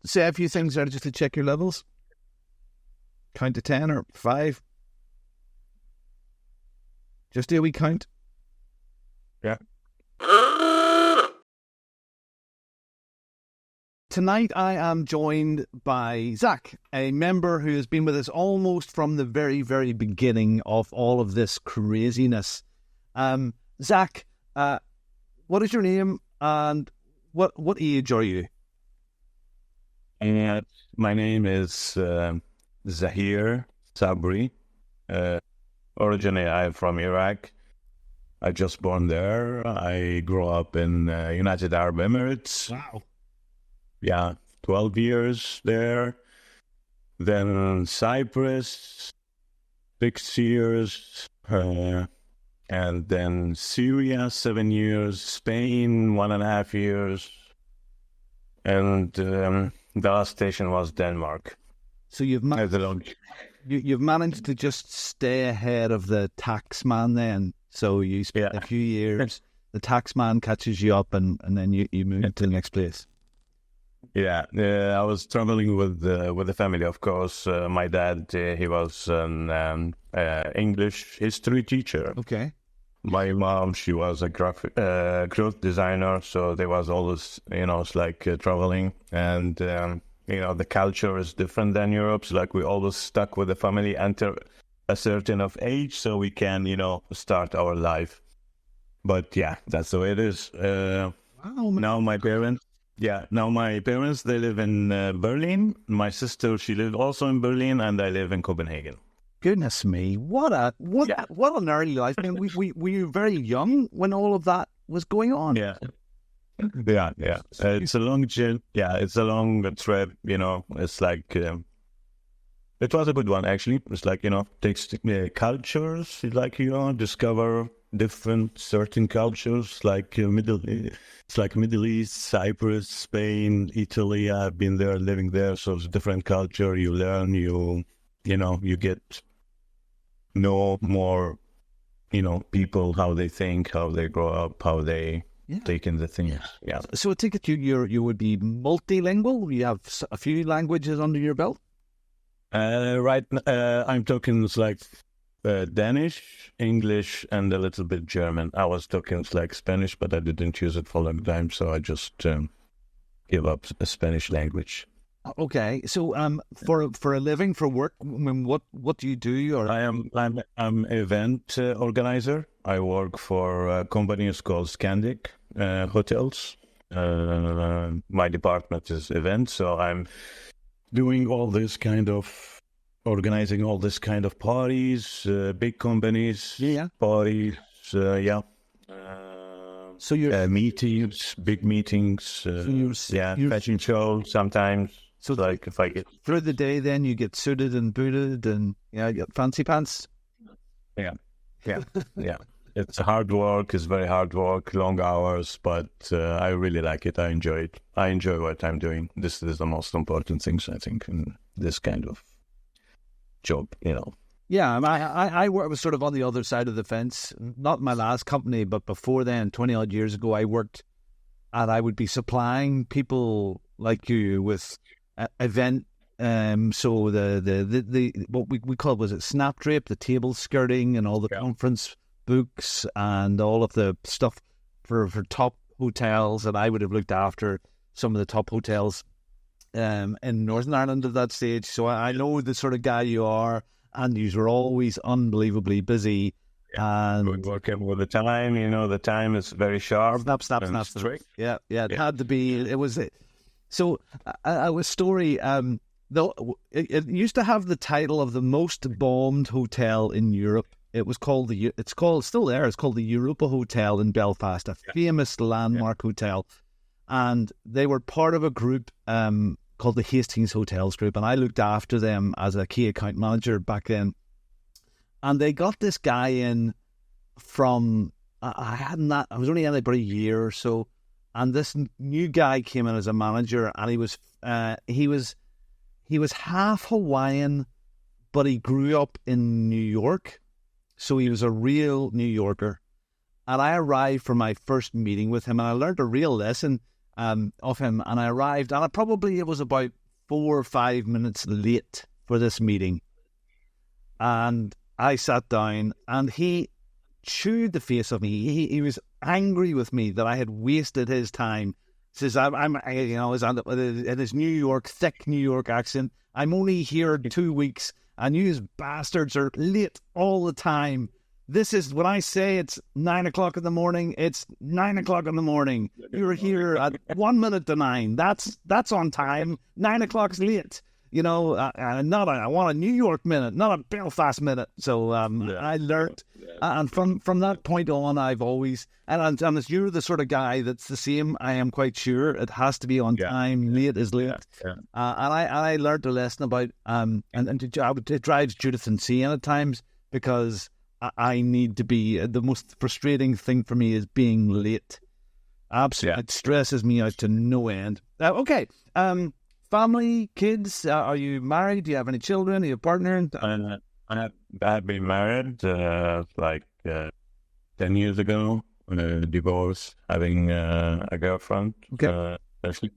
say a few things there just to check your levels? Count to 10 or 5? Just do a wee count. Yeah. Tonight I am joined by Zach, a member who has been with us almost from the very, very beginning of all of this craziness. Zach, what is your name and what age are you? My name is Zahir Sabri. Originally, I'm from Iraq. I just born there. I grew up in United Arab Emirates. Wow. Yeah, 12 years there. Then Cyprus, 6 years. And then Syria, 7 years. Spain, 1.5 years. And the last station was Denmark. So you've managed to just stay ahead of the tax man then. So you spent a few years, the tax man catches you up and then you move to the next place. Yeah, I was traveling with the family, of course. My dad, he was an English history teacher. Okay. My mom, she was a graphic designer, so they was always, it's like traveling. And, the culture is different than Europe. So, like, we always stuck with the family until a certain of age so we can, start our life. But, yeah, that's the way it is. Now my parents, they live in Berlin. My sister, she lived also in Berlin, and I live in Copenhagen. Goodness me, what an early life. I mean, we were very young when all of that was going on. Yeah. It's a long trip. Yeah, it's a long trip. It's like it was a good one actually. It's like takes cultures. Like discover different certain cultures. Like Middle East, Cyprus, Spain, Italy. I've been there, living there, so it's a different culture. You learn. You get know more. People, how they think, how they grow up, how they. Taking the things. Yeah. So I take it you would be multilingual. You have a few languages under your belt. Right. I'm talking like Danish, English, and a little bit German. I was talking like Spanish, but I didn't use it for a long time, so I just give up the Spanish language. Okay. So for a living, for work, I mean, what do you do? Or I'm event organizer. I work for companies called Scandic Hotels. My department is events, so I'm doing all this kind of organizing all this kind of parties, big companies, parties, so you're meetings, big meetings, fashion shows sometimes. So like if I get through the day, then you get suited and booted and you get fancy pants. Yeah. It's hard work. It's very hard work, long hours, but I really like it. I enjoy it. I enjoy what I'm doing. This is the most important things, I think, in this kind of job, Yeah, I was sort of on the other side of the fence. Not my last company, but before then, 20-odd years ago, I worked and I would be supplying people like you with event. So the what we called, was it snap drape, the table skirting and all the conference books and all of the stuff for top hotels, and I would have looked after some of the top hotels in Northern Ireland at that stage. So I know the sort of guy you are, and you were always unbelievably busy. And we're working with the time, the time is very sharp. Snap. Yeah, it had to be. It was it. So a story. Though it used to have the title of the most bombed hotel in Europe. It was called still there. It's called the Europa Hotel in Belfast, a famous landmark hotel, and they were part of a group called the Hastings Hotels Group, and I looked after them as a key account manager back then. And they got this guy in from I was only in about a year or so, and this new guy came in as a manager, and he was half Hawaiian, but he grew up in New York. So he was a real New Yorker. And I arrived for my first meeting with him, and I learned a real lesson. of him, and I arrived, and it was about 4 or 5 minutes late for this meeting. And I sat down, and he chewed the face of me. He was angry with me that I had wasted his time. Says in his thick New York accent, I'm only here 2 weeks, and you bastards are late all the time. This is when I say it's 9 o'clock in the morning. It's 9 o'clock in the morning. You're here at 1 minute to 9. That's on time. 9 o'clock's late. I want a New York minute, not a Belfast minute. So I learned, and from that point on, I've always and as you're the sort of guy that's the same. I am quite sure it has to be on time. Late is late. And I learned a lesson about and it drives Judith insane at times, because I need to be, the most frustrating thing for me is being late. Absolutely, it stresses me out to no end. Okay. Family, kids, are you married? Do you have any children? Are you a partner? I have been married 10 years ago, divorced, having a girlfriend. Okay.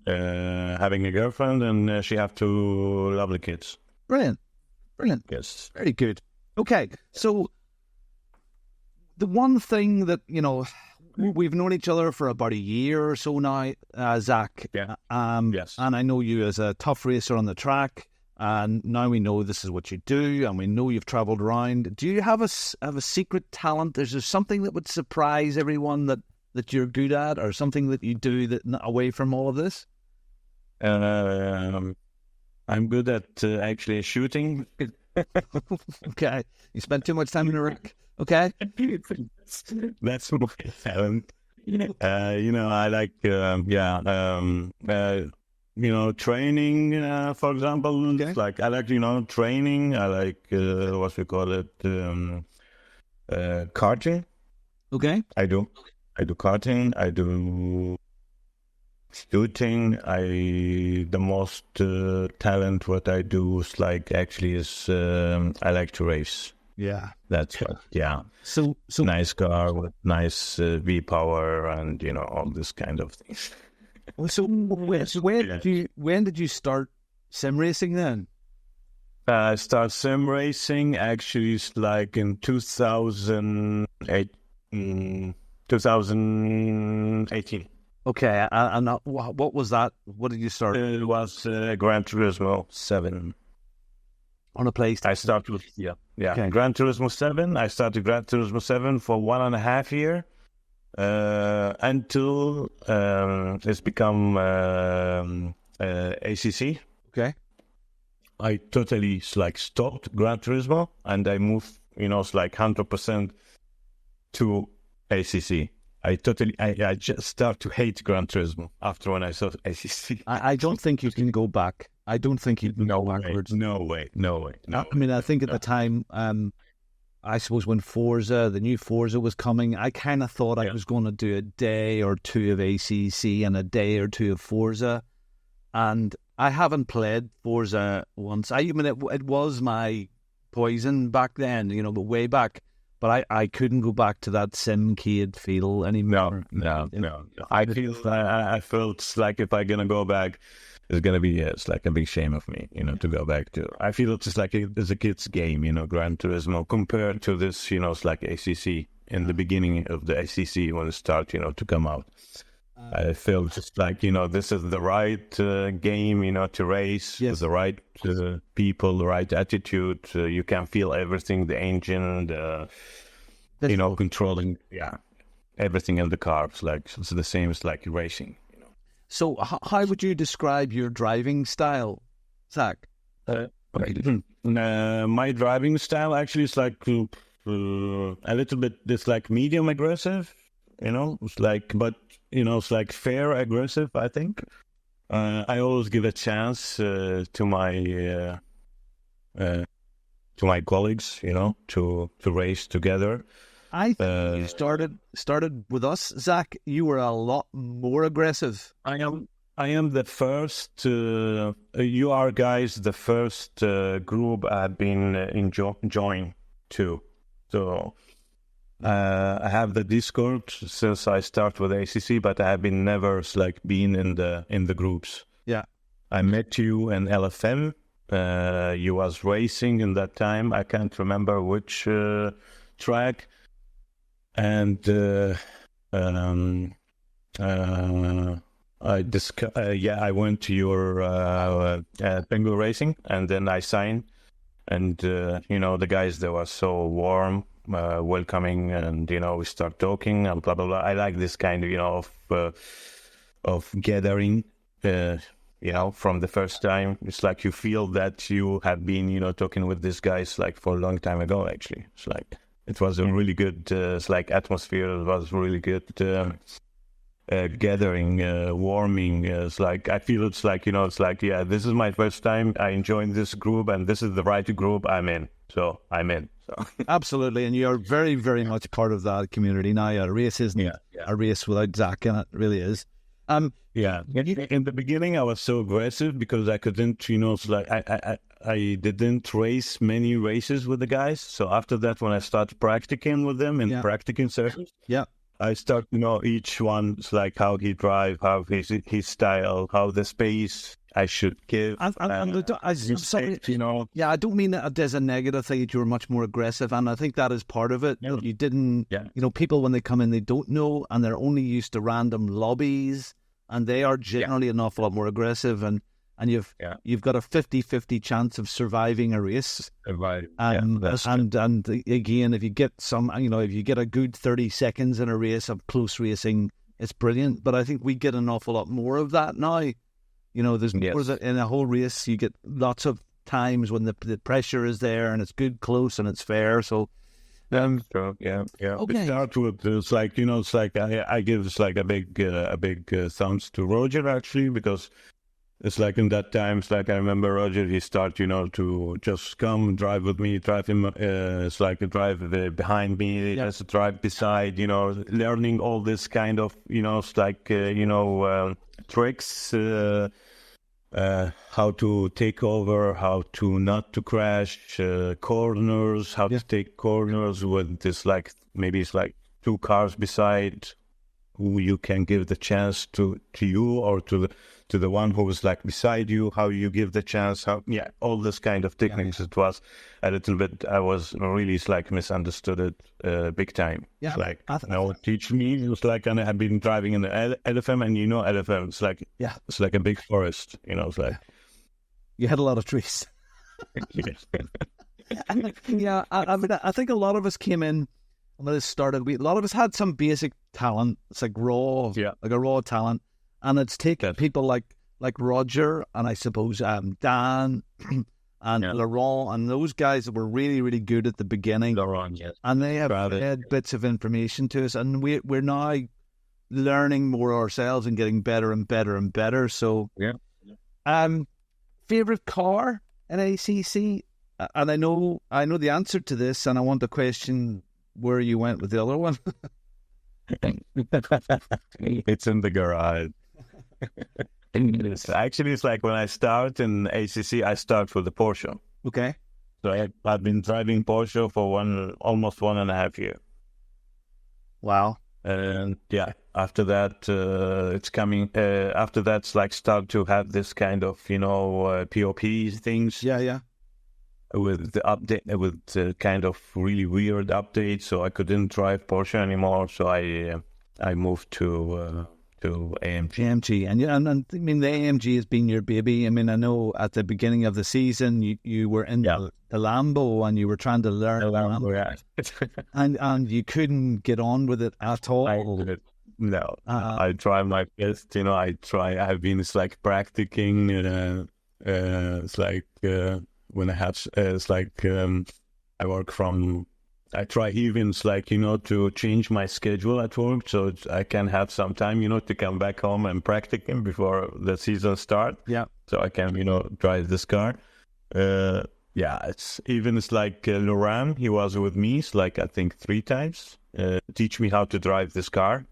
Having a girlfriend, and she have 2 lovely kids. Brilliant. Yes. Very good. Okay, so the one thing that, we've known each other for about a year or so now, Zach. Yeah. Yes. And I know you as a tough racer on the track, and now we know this is what you do, and we know you've travelled around. Do you have a secret talent? Is there something that would surprise everyone that you're good at, or something that you do that away from all of this? I'm good at actually shooting. Okay. You spent too much time in Iraq. Okay. That's my talent. I like, training, for example. Okay. Like, I like, training. I like, what we call it, karting. Okay. I do karting. I do shooting. The most talent what I do is I like to race. Yeah, that's what. Yeah, so nice car with nice V-power and all this kind of things. So when did you start sim racing then? I started sim racing actually in 2018. Okay, and what was that? What did you start? It was Gran Turismo 7. On a PlayStation? I started with, Okay. Gran Turismo 7. I started Gran Turismo 7 for 1.5 years until it's become ACC. Okay. I totally stopped Gran Turismo, and I moved 100% to ACC. I just start to hate Gran Turismo after when I saw ACC. I don't think you can go back. I don't think you can go backwards. No way. I mean, I think at the time, I suppose when the new Forza was coming, I kind of thought I was going to do a day or two of ACC and a day or two of Forza. And I haven't played Forza once. I mean, it was my poison back then, but way back. But I couldn't go back to that Simucube feel anymore. No. I felt like if I'm gonna go back, it's gonna be it's like a big shame of me, to go back to. I feel it's just like it's a kid's game, Gran Turismo compared to this, it's like ACC in the beginning of the ACC when it started, to come out. I feel just like, this is the right game, to race, yes. The right people, the right attitude. You can feel everything, the engine, controlling, everything in the car. It's the same as like racing, So how would you describe your driving style, Zach? My driving style actually is a little bit, it's medium aggressive, it's it's fair aggressive, I think. I always give a chance to my colleagues, to race together. I think you started with us, Zach. You were a lot more aggressive. I am the first. You are guys the first group I've been joined to. So I have the Discord since I start with ACC, but I have been never like been in the groups. Yeah. I met you in LFM. You was racing in that time. I can't remember which track. And I went to your Bongo Racing, and then I signed. And the guys, they were so warm, welcoming, and we start talking and blah blah blah. I like this kind of gathering. From the first time, it's like you feel that you have been talking with these guys like for a long time ago. Actually, it's like it was a really good atmosphere. It was really good gathering, warming. It's like I feel it's like this is my first time. I joined this group, and this is the right group I'm in. So I'm in. So absolutely, and you're very, very much part of that community now. A race isn't a race without Zach in it. It really is. In the beginning, I was so aggressive because I couldn't, it's like I didn't race many races with the guys. So after that, when I started practicing with them in practicing sessions, I start, each one, it's like how he drive, how his style, how the space I should give. I'm sorry, I don't mean that as a negative thing, that you were much more aggressive, and I think that is part of it. Yeah. You didn't, people when they come in, they don't know, and they're only used to random lobbies, and they are generally an awful lot more aggressive, and you've got a 50-50 chance of surviving a race. And again, if you get if you get a good 30 seconds in a race of close racing, it's brilliant. But I think we get an awful lot more of that now. There's more in a whole race. You get lots of times when the pressure is there and it's good, close, and it's fair. So, Okay. We start with it's like I give a big thumbs to Roger actually, because it's like in that time, it's like I remember Roger, he started, to just come drive with me, drive him, it's like a drive behind me, has a drive beside, learning all this kind of, it's like, tricks, how to take over, how to not to crash, corners, how to take corners with this, like, maybe it's like 2 cars beside who you can give the chance to you or to the one who was like beside you, how you give the chance, all this kind of techniques. It was a little bit, I was really misunderstood it big time. It's like, teach me. It was like, and I had been driving in the LFM, and LFM, it's like, it's like a big forest, it's like. You had a lot of trees. I mean, I think a lot of us came in when this started. A lot of us had some basic talent. It's like raw, like a raw talent. And it's taken people like Roger and I suppose Dan and Laurent and those guys that were really, really good at the beginning. Laurent, yes. And they have fed bits of information to us, and we're now learning more ourselves and getting better and better and better. So, favorite car in ACC, and I know the answer to this, and I want to question where you went with the other one. It's in the garage. It's like when I start in ACC, I start with the Porsche. Okay. So I've been driving Porsche for almost 1.5 years. Wow. And after that, it's coming. After that's like start to have this kind of POP things. Yeah. With the update, with kind of really weird updates, so I couldn't drive Porsche anymore. So I moved to AMG. And I mean the AMG has been your baby. I mean, I know at the beginning of the season you were in the Lambo and you were trying to learn Lambo, and you couldn't get on with it at all. I try my best. I've been practicing. It's like when I have I work from. I try even to change my schedule at work so I can have some time, to come back home and practicing before the season start. Yeah. So I can, drive this car. It's like Laurent, he was with me, I think 3 times, teach me how to drive this car.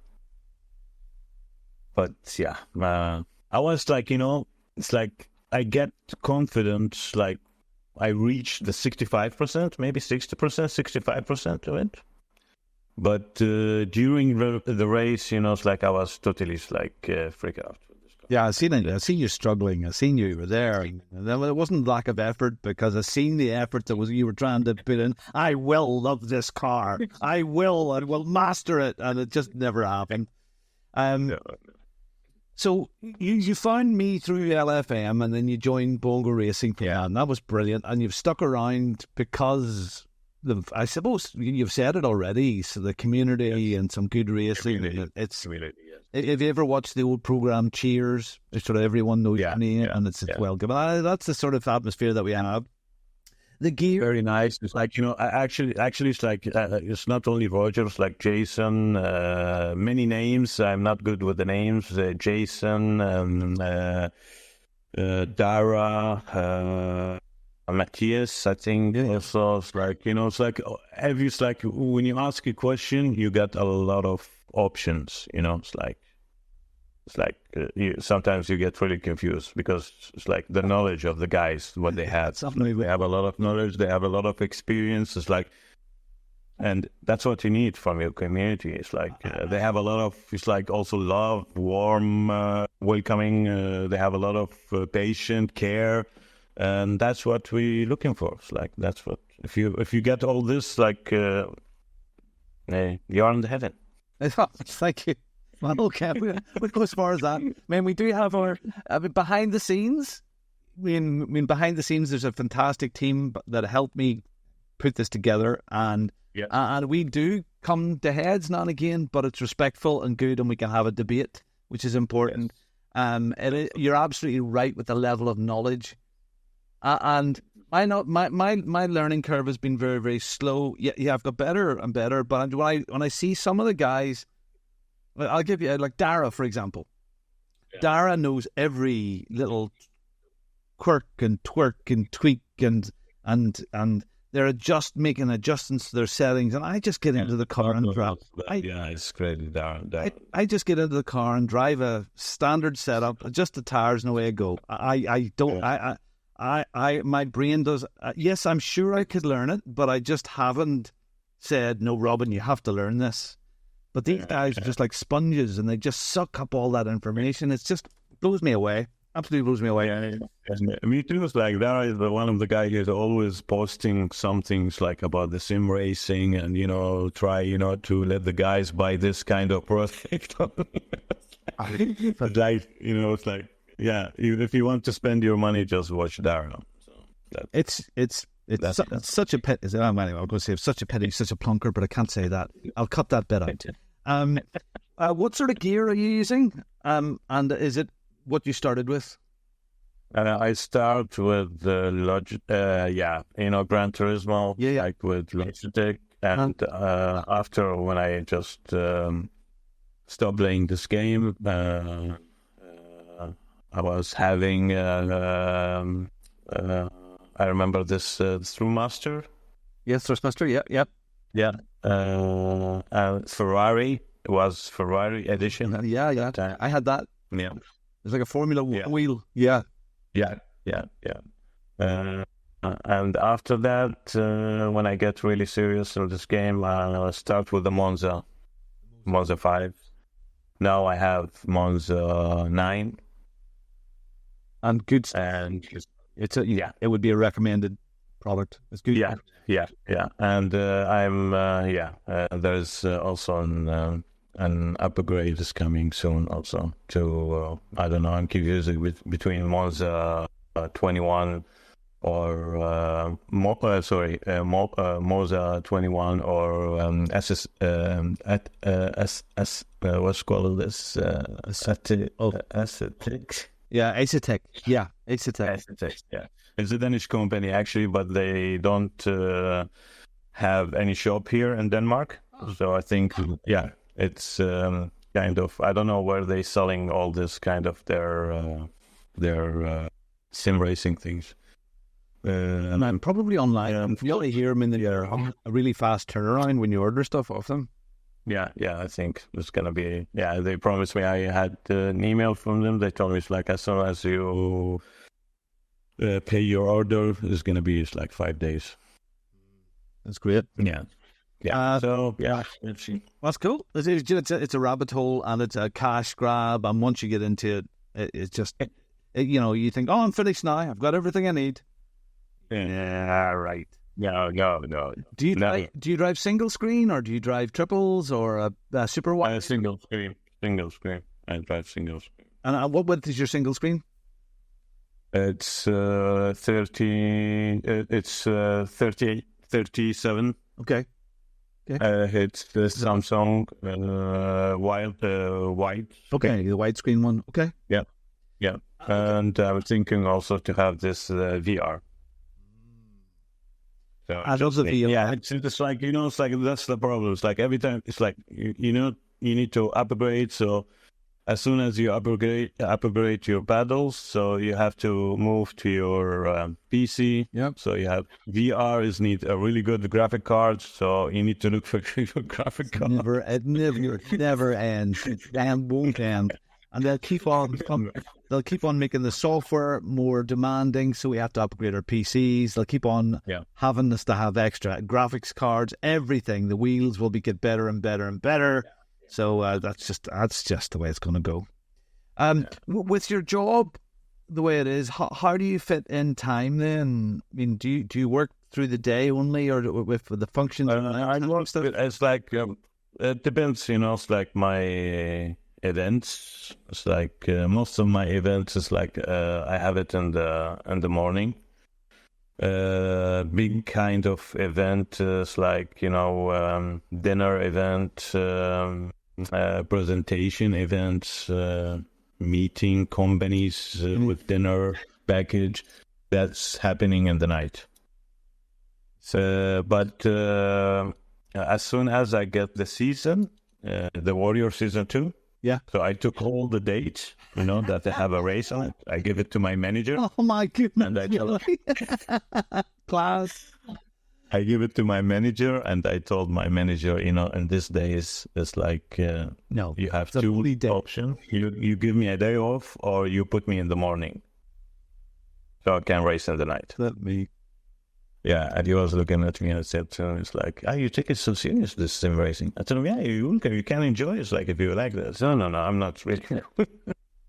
But I was it's like I get confidence, I reached the 65%, maybe 60%, 65% of it. But during the race, you know, it's like I was totally freak out. Yeah, I seen it. I seen you struggling. I seen you were there. And it wasn't lack of effort, because I seen the effort that was you were trying to put in. I will love this car. I will master it, and it just never happened. No. So you found me through LFM, and then you joined Bongo Racing Community, and that was brilliant. And you've stuck around because I suppose you've said it already. So the community and some good racing. Community, yes. Have you ever watched the old program Cheers? It's sort of everyone knows me, and it's well given. That's the sort of atmosphere that we have. The gear, very nice. It's like, you know, actually, it's like it's not only Roger. It's like Jason. Many names. I'm not good with the names. Jason, Dara, Matthias. I think also. It's like, you know, it's like when you ask a question, you get a lot of options. You know, it's like sometimes you get really confused, because it's like the knowledge of the guys, what they have. They have a lot of knowledge. They have a lot of experience. It's like, and that's what you need from your community. It's like they have a lot of. It's like also love, warm, welcoming. They have a lot of patient care, and that's what we're looking for. It's like that's what if you get all this, like you're in the heaven. Thank you. Well, okay, we'll go as far as that. I mean, we do have our behind the scenes. I mean, behind the scenes, there's a fantastic team that helped me put this together, and we do come to heads now and again, but it's respectful and good, and we can have a debate, which is important. Yes. You're absolutely right with the level of knowledge, and my learning curve has been very, very slow. Yeah, I've got better and better, but when I see some of the guys. I'll give you, like Dara, for example. Yeah. Dara knows every little quirk and twerk and tweak and they're making adjustments to their settings, and I just get into the car and drive. It's great, Dara. I just get into the car and drive a standard setup, adjust the tires, and away I go. I don't. My brain does. Yes, I'm sure I could learn it, but I just haven't said, no, Robin, you have to learn this. But these guys are just like sponges, and they just suck up all that information. It just blows me away. Absolutely blows me away. Yeah, me too. It's like Dara is one of the guys who's always posting some things like about the sim racing, and try to let the guys buy this kind of product. But like it's like if you want to spend your money, just watch Dara. So it's such a pet. Anyway, I was going to say it's such a pity, such a plonker, but I can't say that. I'll cut that bit out. What sort of gear are you using? And is it what you started with? I start with Gran Turismo, like with Logitech, and after when I just stopped playing this game, I was having. I remember this Thrustmaster. Yes, Thrustmaster. Yeah. Ferrari. It was Ferrari edition. I had that. Yeah. It's like a Formula One wheel. Yeah. And after that, when I get really serious in this game, I start with the Monza 5. Now I have Monza 9. And good stuff. And it would be a recommended product. It's good. Yeah. And there's also an upgrade is coming soon also to I don't know. I'm confusing between Monza 21 or Monza 21 or what's called this Assetto. Yeah, Assetto. Assetto. Yeah, it's a Danish company actually, but they don't have any shop here in Denmark. Oh. So I think it's kind of, I don't know where they're selling all this kind of their sim racing things. And I'm probably online. You only hear them in a really fast turnaround when you order stuff off them. Yeah, I think it's going to be, they promised me. I had an email from them. They told me it's like as soon as you pay your order, it's going to be like 5 days. That's great. Yeah. Yeah. So yeah, let's see. That's cool. It's a rabbit hole, and it's a cash grab. And once you get into it, it's just you think, oh, I'm finished now. I've got everything I need. Yeah, right. No. Do you drive single screen, or do you drive triples, or a super wide? Single screen. I drive single screen. And what width is your single screen? It's 30. It's 38, 37. Okay. It's the Samsung wide. Okay, the widescreen one. Okay. Yeah. And I was thinking also to have this VR. So I love the VR. Yeah, it's like it's like that's the problem. It's like every time it's like you need to upgrade. So as soon as you upgrade your paddles, so you have to move to your PC. Yep. So you have VR need a really good graphic card. So you need to look for your graphic card. Never ends. And won't end. And they'll keep on making the software more demanding, so we have to upgrade our PCs. They'll keep on having us to have extra graphics cards, everything. The wheels will get better and better and better. So that's just the way it's going to go. With your job the way it is, how do you fit in time then? I mean, do you work through the day only, or with the functions? I work. It's like it depends. It's like my events. It's like most of my events is like I have it in the morning. Big kind of event is like dinner event, presentation events, meeting companies with dinner package. That's happening in the night. So, but as soon as I get the season, the Warrior season 2. Yeah. So I took all the dates, that they have a race on it. I give it to my manager. Oh my goodness! And I tell class. I give it to my manager, and I told my manager, in these days, it's like no, you have two options. You give me a day off, or you put me in the morning, so I can race in the night. Let me. Yeah, and he was looking at me and said, it's like, you take it so serious, this sim racing. I told him, yeah, you can enjoy it, like, if you like this. No, I'm not really.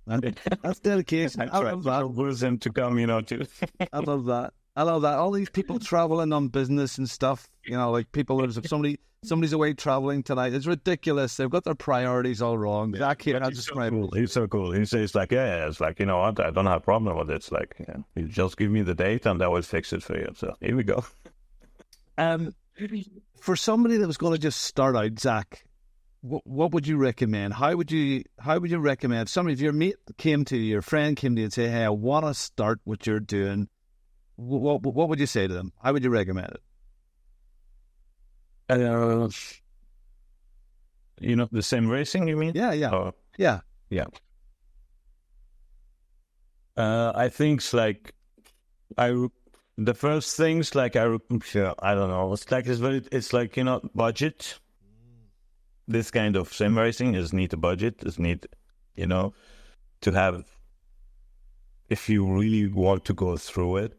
That's dedication. I love that. Lose him to come, too. I love that. All these people traveling on business and stuff, like people, if somebody's away traveling tonight, it's ridiculous. They've got their priorities all wrong. Zach here, He's so cool. He says like, it's like, what? I don't have a problem with it. It's like, you just give me the date and I will fix it for you. So here we go. For somebody that was going to just start out, Zach, what would you recommend? How would you recommend? Somebody, if your mate came to you, your friend came to you and say, hey, I want to start what you're doing, what would you say to them? How would you recommend it? The same racing, you mean? Yeah. Yeah. I think it's like the first things like I don't know. It's like budget. This kind of sim racing is need a budget. Is need to have, if you really want to go through it.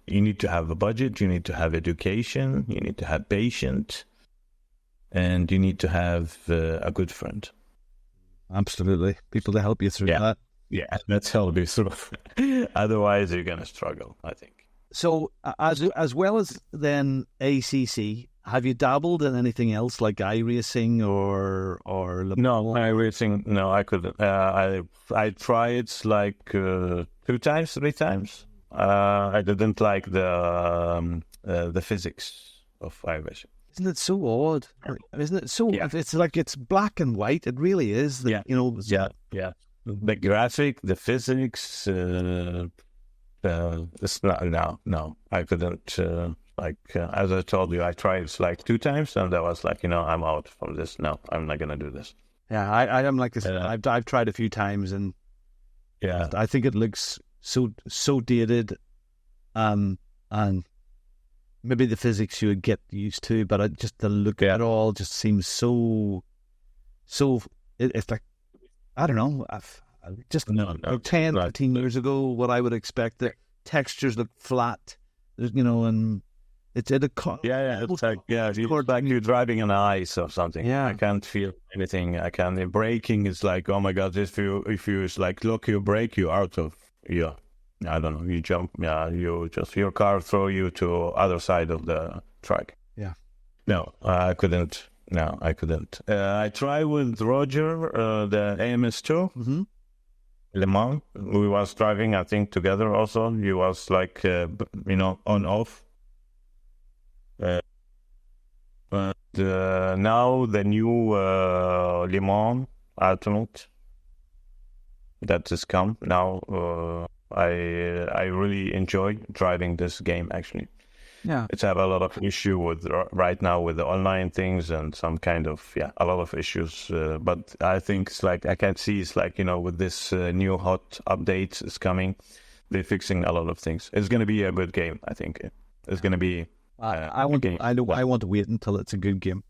You need to have a budget, you need to have education, you need to have patience, and you need to have a good friend. Absolutely. People to help you through that. Yeah, that's help you through. Otherwise, you're going to struggle, I think. So, as well as then ACC, have you dabbled in anything else like iRacing or No, iRacing, no, I couldn't. I tried like 2 times, 3 times. I didn't like the physics of iRacing. Isn't it so odd? Isn't it so? Yeah. It's like it's black and white. It really is. Yeah. The graphic, the physics. It's not. No, I couldn't. As I told you, I tried like 2 times, and I was like, I'm out from this. No, I'm not gonna do this. Yeah, I am like this. I've tried a few times, and I think it looks so dated, and maybe the physics you would get used to, but just the look at it all just seems so. It's like, I don't know. Just 10, 15 years ago, what I would expect. The textures look flat. and it's it's like you're driving on ice or something. Yeah, I can't feel anything. Braking is like, oh my god, if you it's like look, you brake, you out of I don't know, you jump, you just your car throw you to other side of the track. Yeah. No, I couldn't. No, I couldn't. I tried with Roger the AMS2. Mm-hmm. Le Mans. We was driving, I think, together also. He was like, on off. But now the new Le Mans Ultimate that has come now, I really enjoy driving this game actually. Yeah, it's have a lot of issue with right now with the online things and some kind of a lot of issues. But I think it's like I can see it's like with this new hot update is coming, they're fixing a lot of things. It's going to be a good game. I think it's going to be. I want to wait until it's a good game.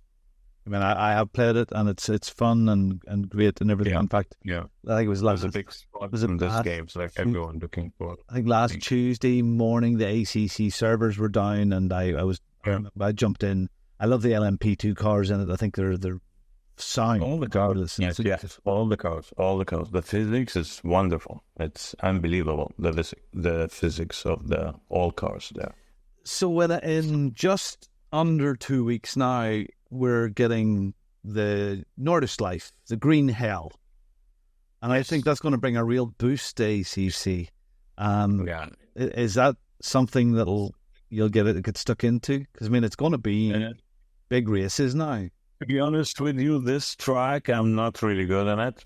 I mean, I have played it and it's fun and great and everything. Yeah. In fact, yeah, I think it was a big spot in this game. So like everyone looking for. I think last Tuesday morning the ACC servers were down and I jumped in. I love the LMP2 cars in it. I think they're sound. All the cars, yes, all the cars. The physics is wonderful. It's unbelievable. The physics of the all cars there. So in just under 2 weeks now, we're getting the Nordschleife, the Green Hell. And I think that's going to bring a real boost to ACC. Is that something you'll get stuck into? Because, I mean, it's going to be big races now. To be honest with you, this track, I'm not really good in it.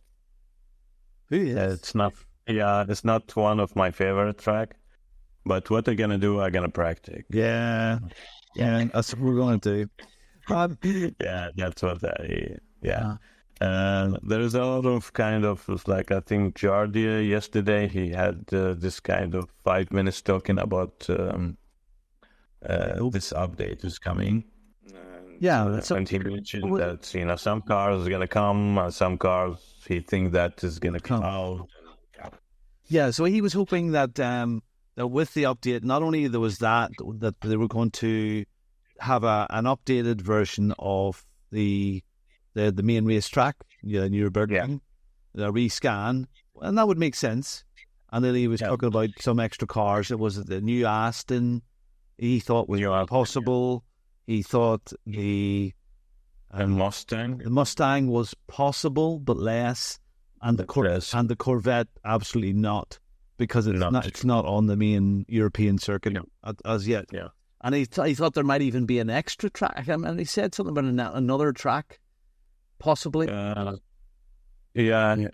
Who is? It's not one of my favorite track. But what they're going to do, I'm going to practice. Yeah, that's what we're going to do. That's what there's a lot of kind of like, I think Jardia yesterday, he had this kind of 5 minutes talking about this update is coming. And he mentioned that, some cars are going to come, some cars he think that is going to come out. Yeah, so he was hoping that with the update, not only there was that they were going to have an updated version of the main racetrack, Nürburgring, the rescan, and that would make sense. And then he was talking about some extra cars. It was the new Aston. He thought was possible. He thought the Mustang was possible, but less, and the Corvette absolutely not, because it's not on the main European circuit as yet. Yeah. And he thought there might even be an extra track. I mean, he said something about another track, possibly. I can't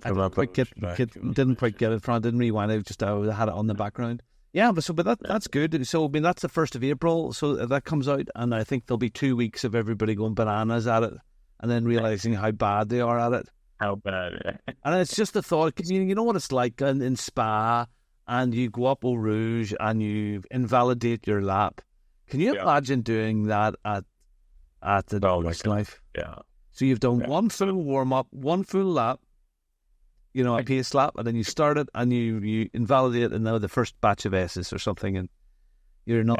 remember. Didn't quite get it. I didn't rewind it. I had it on the background. Yeah, but that's good. So, I mean, that's the 1st of April. So that comes out, and I think there'll be 2 weeks of everybody going bananas at it, and then realizing how bad they are at it. How bad? And it's just a thought. Cause you know what it's like in Spa. And you go up Eau Rouge and you invalidate your lap. Can you imagine doing that at the Nordschleife? Yeah. So you've done one full warm-up, one full lap, a pace lap, and then you start it and you invalidate and now the first batch of S's or something, and you're not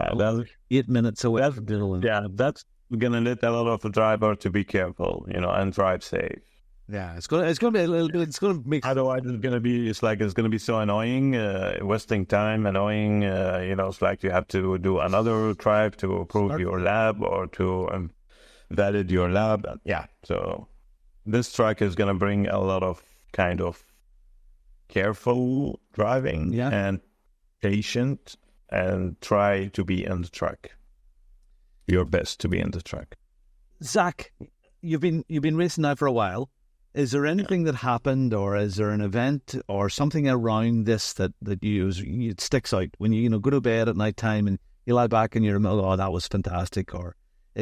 8 minutes away from doing it. Yeah, that's going to let a lot of the driver to be careful, and drive safe. Yeah, it's gonna be a little bit. It's gonna make. Otherwise, it's gonna be so annoying, wasting time, annoying. It's like you have to do another drive to approve your lab or to validate your lab. Yeah, so this track is gonna bring a lot of kind of careful driving and patient, and try to be in the track. Your best to be in the track. Zach, you've been racing now for a while. Is there anything that happened, or is there an event or something around this that it sticks out when you go to bed at night time and you lie back and you're, oh, that was fantastic? Or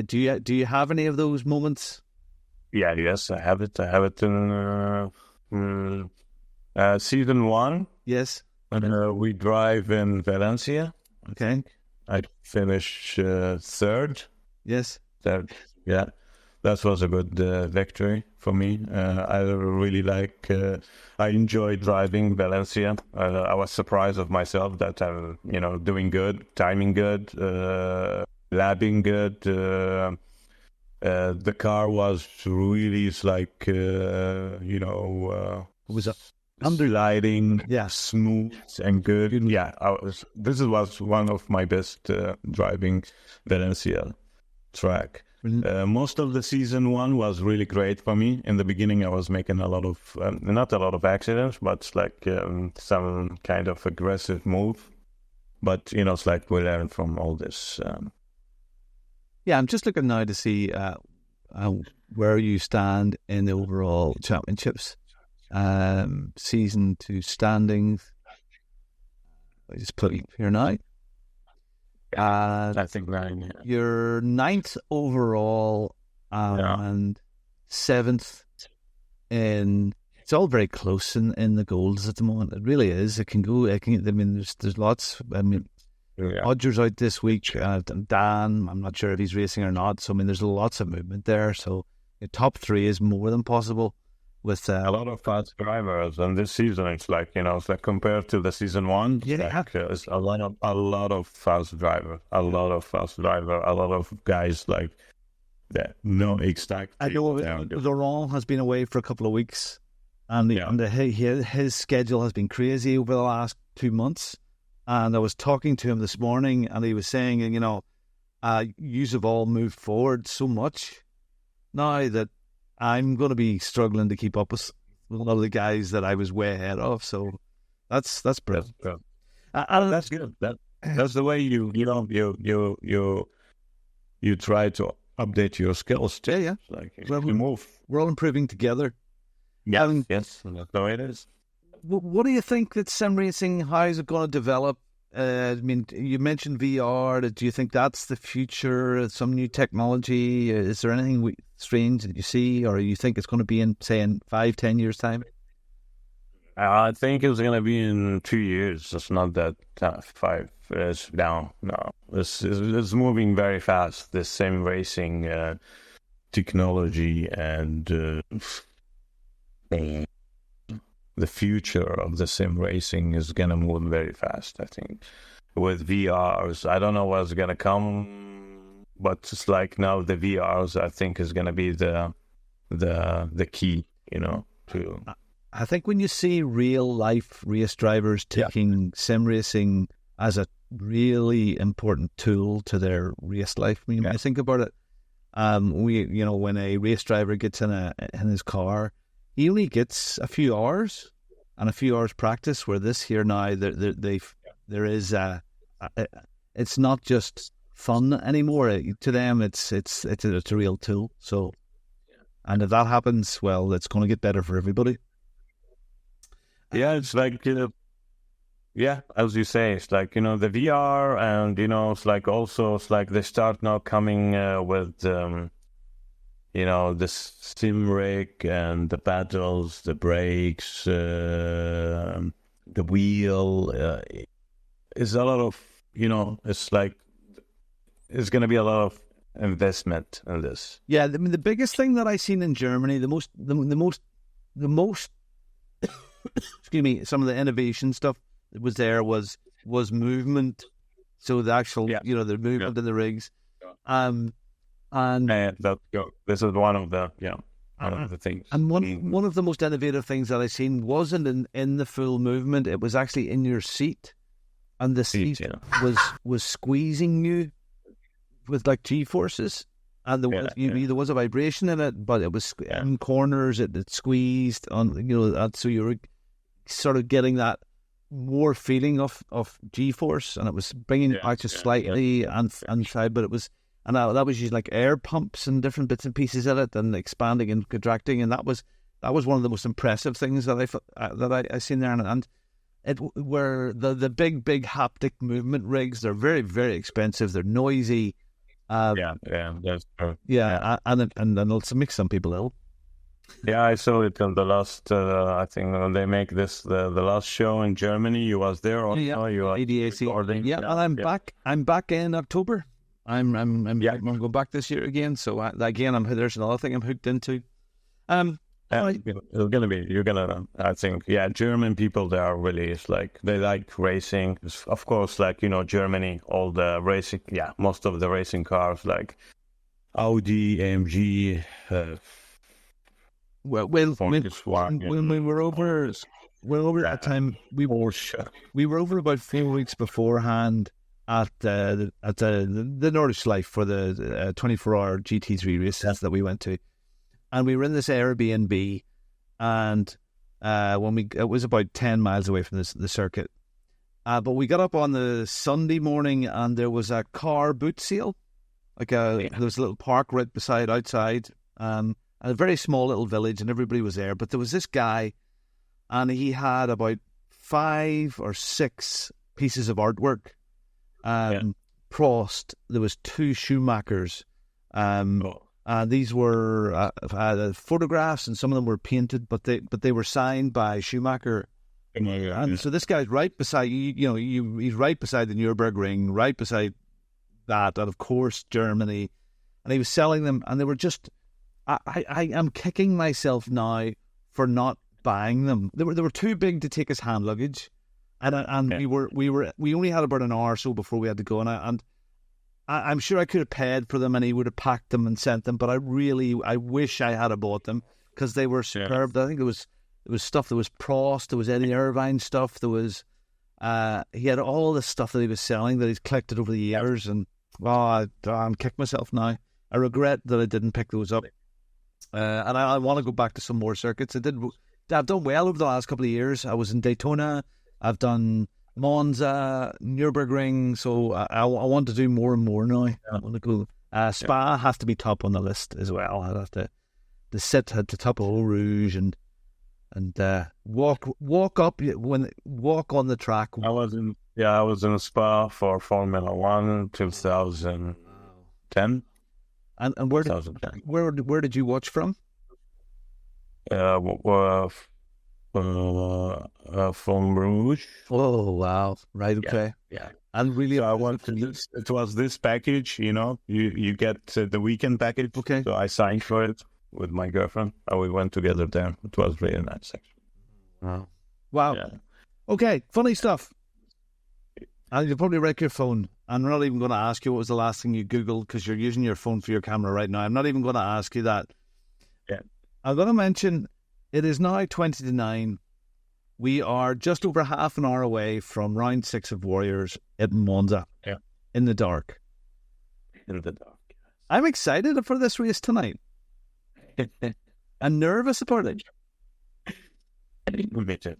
do you have any of those moments? Yes, I have it. I have it in season 1. Yes, we drive in Valencia. Okay, I finished third. Yes, third. Yeah. that was a good victory for me. I really I enjoyed driving Valencia. I was surprised of myself that I'm, doing good, timing good, lapping good. The car was really It was sliding, smooth and good. Yeah, this was one of my best driving Valencia track. Most of the season one was really great for me. In the beginning, I was making a lot of, not a lot of accidents, but some kind of aggressive move. But, it's like we learned from all this. Yeah, I'm just looking now to see where you stand in the overall championships. Season 2 standings. I just put it up here now. I think 9. Yeah. You're 9th overall and 7th in. It's all very close in the goals at the moment. It really is. It can go. I mean, there's lots. I mean, Odger's out this week. Dan, I'm not sure if he's racing or not. So I mean, there's lots of movement there. So the top 3 is more than possible. With a lot of fast drivers, and this season it's like compared to the season 1, it's a lot of fast drivers, a lot of guys that know exactly. I know Laurent has been away for a couple of weeks, and his schedule has been crazy over the last 2 months. And I was talking to him this morning, and he was saying, you have all moved forward so much now that I'm going to be struggling to keep up with a lot of the guys that I was way ahead of. So that's brilliant. That's good. That's the way you try to update your skills too. Yeah. You move. We're all improving together. Yes, that's the way it is. What do you think that sim racing? How is it going to develop? I mean, you mentioned VR. Do you think that's the future? Some new technology? Is there anything strange that you see, or you think it's going to be in 5-10 years' time? I think it's going to be in 2 years. It's not that 5 years down. No, it's moving very fast. The sim racing technology and the future of the sim racing is going to move very fast, I think. With VRs, I don't know what's going to come, but it's like now the VRs, I think, is going to be the key, to... I think when you see real-life race drivers taking sim racing as a really important tool to their race life, I mean, I think about it, when a race driver gets in his car, he only gets a few hours and a few hours practice. Where this here now, there is it's not just fun anymore. To them, it's a real tool. So, and if that happens, well, it's going to get better for everybody. Yeah, it's like as you say, it's like the VR, and it's like also it's like they start now coming with. The sim rig and the pedals, the brakes, the wheel. Is a lot of, it's like, it's going to be a lot of investment in this. Yeah, I mean, the biggest thing that I seen in Germany, the most, excuse me, some of the innovation stuff that was there was movement. So the actual, the movement in the rigs. And this is one of the things. And one of the most innovative things that I seen wasn't in the full movement. It was actually in your seat, and the seat was squeezing you with like G-forces, and there was a vibration in it, but it was in corners. It squeezed on so you were sort of getting that more feeling of G-force, and it was bringing it out just slightly inside, but it was. And that was using like air pumps and different bits and pieces in it, and expanding and contracting, and that was one of the most impressive things that I seen there. And it were the big haptic movement rigs. They're very, very expensive. They're noisy. That's true. And also make some people ill. Yeah, I saw it in the last. I think when they make this the last show in Germany. You was there also. You are ADAC. Recording. Yeah, and I'm back. I'm back in October. I'm going back this year again. So there's another thing I'm hooked into. I think, German people, they are really, it's like, they like racing. Of course, like, Germany, all the racing, most of the racing cars, like Audi, AMG, when we were over that time, we were over about 4 weeks beforehand at the Nordschleife for the 24-hour GT3 races that we went to. And we were in this Airbnb, and it was about 10 miles away from the circuit. But we got up on the Sunday morning, and there was a car boot sale. There was a little park right outside, a very small little village, and everybody was there. But there was this guy, and he had about 5 or 6 pieces of artwork. Prost, there was 2 Schumachers. These were photographs, and some of them were painted, but they were signed by Schumacher. And so this guy's right beside he's right beside the Nürburgring, right beside that, and of course Germany. And he was selling them, and they were just. I am kicking myself now for not buying them. They were too big to take as hand luggage, and we only had about an hour or so before we had to go, and I'm sure I could have paid for them, and he would have packed them and sent them. But I wish I had bought them, because they were superb. Yeah. I think there was stuff. There was Prost. There was Eddie Irvine stuff. There was he had all the stuff that he was selling that he's collected over the years. And I'm kicking myself now. I regret that I didn't pick those up. And I want to go back to some more circuits. I've done well over the last couple of years. I was in Daytona. I've done Monza, Nürburgring, so I want to do more and more now. I want to go. Spa has to be top on the list as well. I'd have to sit at the top of Eau Rouge and walk on the track. I was in Spa for Formula 1 2010. And where did you watch from? From Rouge. Oh wow! Right, okay. Yeah. And really, I wanted this. It was this package. You get the weekend package. Okay. So I signed for it with my girlfriend, and we went together there. It was really nice, actually. Wow. Yeah. Okay, funny stuff. And you'll probably wreck your phone. I'm not even going to ask you what was the last thing you Googled, because you're using your phone for your camera right now. I'm not even going to ask you that. Yeah. I'm going to mention. It is now 20 to 9. We are just over half an hour away from round 6 of Warriors at Monza. Yeah. In the dark. In the dark. I'm excited for this race tonight. I'm nervous about it. Me too.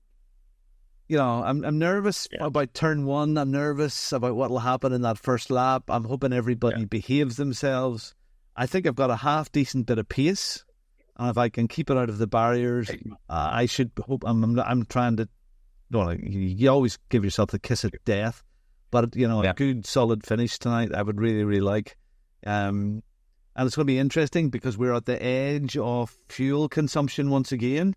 I'm nervous about turn 1. I'm nervous about what will happen in that first lap. I'm hoping everybody behaves themselves. I think I've got a half decent bit of pace. And if I can keep it out of the barriers, I should hope. I'm trying to. You always give yourself the kiss of death, but a good solid finish tonight, I would really, really like. And it's going to be interesting because we're at the edge of fuel consumption once again.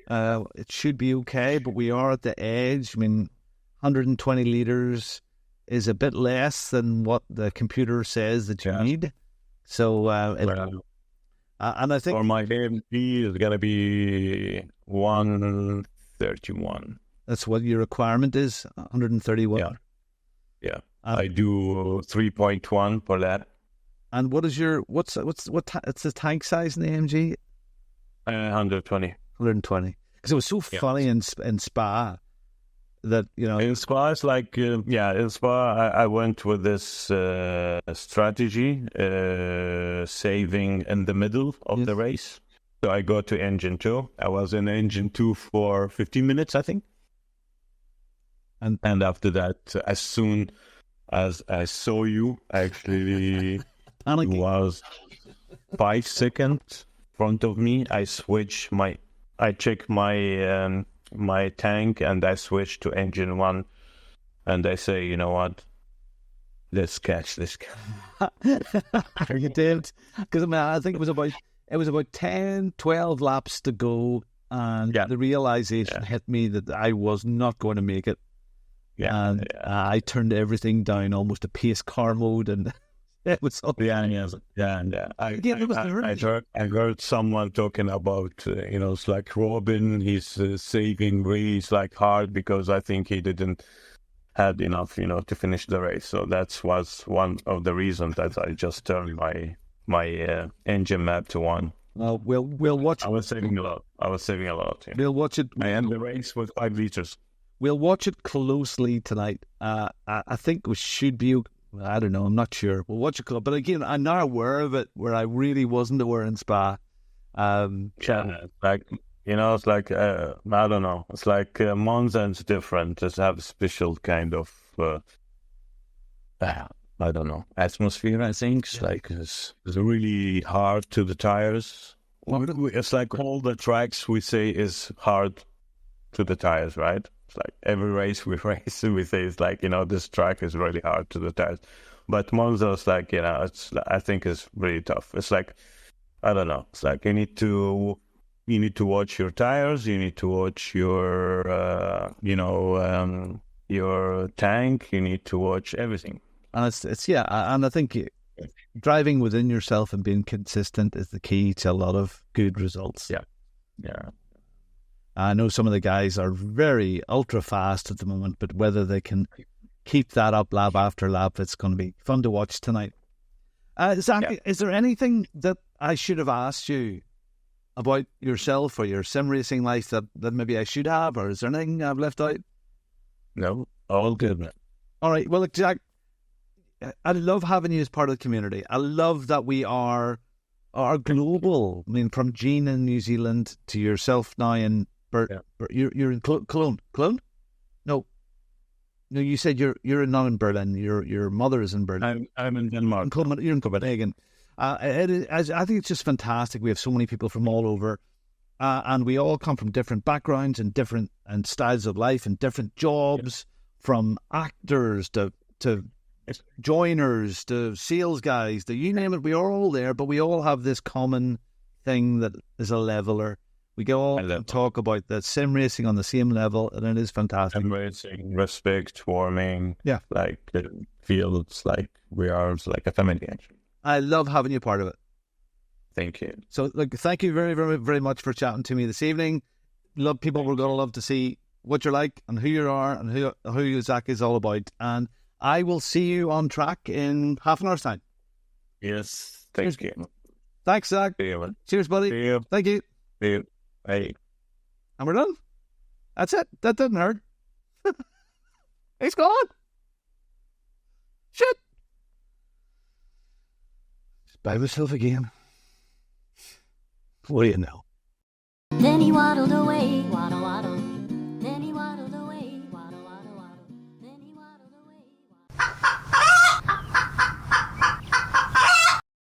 It should be okay, but we are at the edge. 120 liters is a bit less than what the computer says that you need. So. And I think for my AMG is going to be 131. That's what your requirement is, 131. Yeah. I do 3.1 for that. And what is what's the tank size in the AMG? 120. 120. Because it was so funny in Spa that in Spa it's like in Spa I went with this strategy, saving in the middle of the race. So I go to engine 2. I was in engine 2 for 15 minutes, I think. And after that, as soon as I saw you, actually it was 5 seconds in front of me. I check my tank, and I switch to engine 1, and I say, you know what, let's catch this guy. You did, because I think it was about 10, 12 laps to go, and the realization hit me that I was not going to make it. I turned everything down almost to pace car mode, and It was so yeah. I heard someone talking about, it's like Robin, he's saving race like hard because I think he didn't had enough, to finish the race. So that was one of the reasons that I just turned my engine map to 1. Well, we'll watch. I was saving a lot. Yeah. We'll watch it. I end the race with 5 liters. We'll watch it closely tonight. I think we should be. I don't know. I'm not sure. We'll watch it close. But again, I'm not aware of it where I really wasn't aware in Spa. Like, it's like, I don't know. It's like Monza is different. It's have a special kind of, I don't know, atmosphere, I think. It's like, it's really hard to the tires. It's like all the tracks we say is hard to the tires, right? It's like every race we race, we say it's like, this track is really hard to the tires. But Monza is like, I think it's really tough. It's like, I don't know. It's like you need to watch your tires. You need to watch your, your tank. You need to watch everything. And and I think driving within yourself and being consistent is the key to a lot of good results. Yeah. I know some of the guys are very ultra fast at the moment, but whether they can keep that up lap after lap, it's going to be fun to watch tonight. Zach, is there anything that I should have asked you about yourself or your sim racing life that maybe I should have, or is there anything I've left out? No, all good, man. All right. Well, look, Jack, I love having you as part of the community. I love that we are global. I mean, from Jean in New Zealand to yourself now in you're in Cologne. Cologne? No, you said you're not in Berlin. Your mother is in Berlin. I'm in Denmark. You're in Copenhagen. I think it's just fantastic. We have so many people from all over, and we all come from different backgrounds and different styles of life and different jobs, from actors to joiners to sales guys, to you name it. We are all there, but we all have this common thing that is a leveler. We go all and talk about the sim racing on the same level, and it is fantastic. Sim racing, respect, warming, like it feels like we are like a family. Actually, I love having you part of it. Thank you. So, thank you very, very, very much for chatting to me this evening. People were going to love to see what you're like and who you are and who Zach is all about. And I will see you on track in half an hour's time. Yes. Thanks, you. Thanks, Zach. See you, man. Cheers, buddy. See you. Thank you. See you. Hey. And we're done. That's it. That didn't hurt. He's gone. Shit. Just by myself again. What do you know? Then he waddled away, waddle,